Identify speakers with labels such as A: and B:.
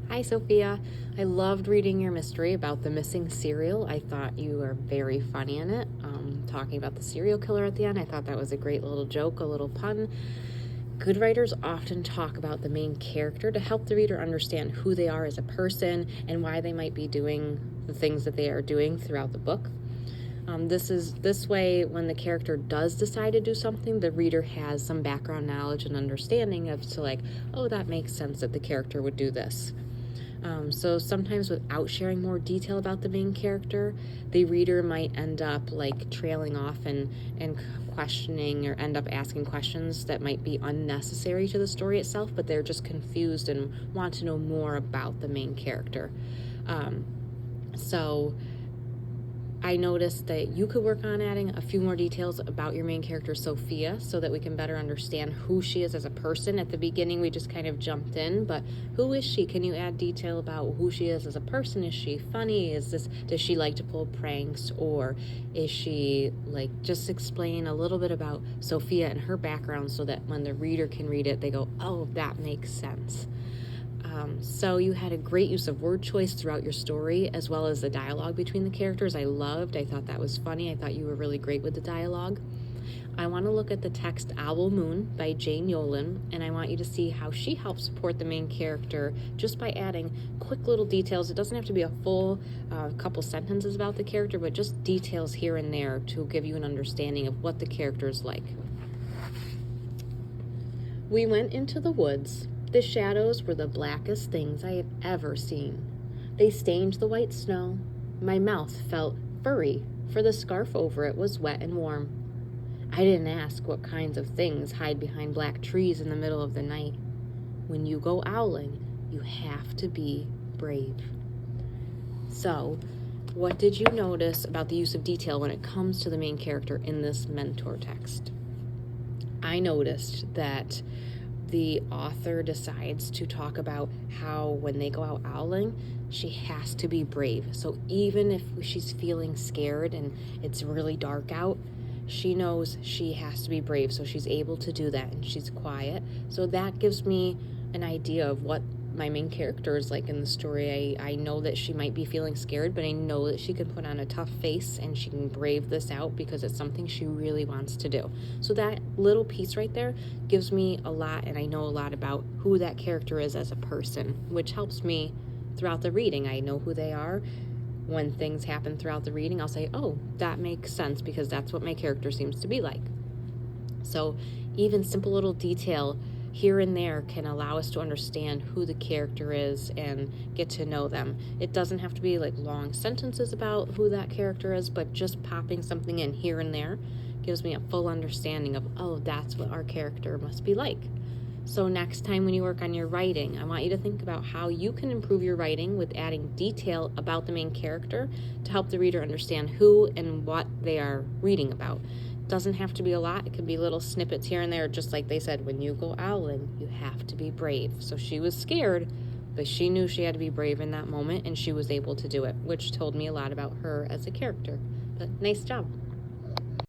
A: Hi, Sophia. I loved reading your mystery about the missing cereal. I thought you were very funny in it, talking about the serial killer at the end. I thought that was a great little joke, a little pun. Good writers often talk about the main character to help the reader understand who they are as a person and why they might be doing the things that they are doing throughout the book. This way, when the character does decide to do something, the reader has some background knowledge and understanding of oh, that makes sense that the character would do this. So sometimes without sharing more detail about the main character, the reader might end up trailing off and questioning, or end up asking questions that might be unnecessary to the story itself, but they're just confused and want to know more about the main character. So I noticed that you could work on adding a few more details about your main character, Sophia, so that we can better understand who she is as a person. At the beginning, we just kind of jumped in, but who is she? Can you add detail about who she is as a person? Is she funny? Does she like to pull pranks? Or is she just explain a little bit about Sophia and her background so that when the reader can read it, they go, oh, that makes sense. So you had a great use of word choice throughout your story, as well as the dialogue between the characters. I thought that was funny. I thought you were really great with the dialogue. I want to look at the text Owl Moon by Jane Yolen, and I want you to see how she helps support the main character just by adding quick little details. It doesn't have to be a full couple sentences about the character, but just details here and there to give you an understanding of what the character is like. We went into the woods. The shadows were the blackest things I had ever seen. They stained the white snow. My mouth felt furry, for the scarf over it was wet and warm. I didn't ask what kinds of things hide behind black trees in the middle of the night. When you go owling, you have to be brave. So, what did you notice about the use of detail when it comes to the main character in this mentor text? I noticed that the author decides to talk about how when they go out owling, she has to be brave. So even if she's feeling scared and it's really dark out, she knows she has to be brave. So she's able to do that, and she's quiet. So that gives me an idea of what my main character is like in the story. I know that she might be feeling scared, but I know that she can put on a tough face and she can brave this out because it's something she really wants to do. So that little piece right there gives me a lot, and I know a lot about who that character is as a person, which helps me throughout the reading. I know who they are. When things happen throughout the reading, I'll say, oh, that makes sense because that's what my character seems to be like. So even simple little detail here and there can allow us to understand who the character is and get to know them. It doesn't have to be long sentences about who that character is, but just popping something in here and there gives me a full understanding of, oh, that's what our character must be like. So next time when you work on your writing, I want you to think about how you can improve your writing with adding detail about the main character to help the reader understand who and what they are reading about. Doesn't have to be a lot. It can be little snippets here and there, just like they said, when you go owling, you have to be brave. So she was scared, but she knew she had to be brave in that moment, and she was able to do it, which told me a lot about her as a character. But nice job.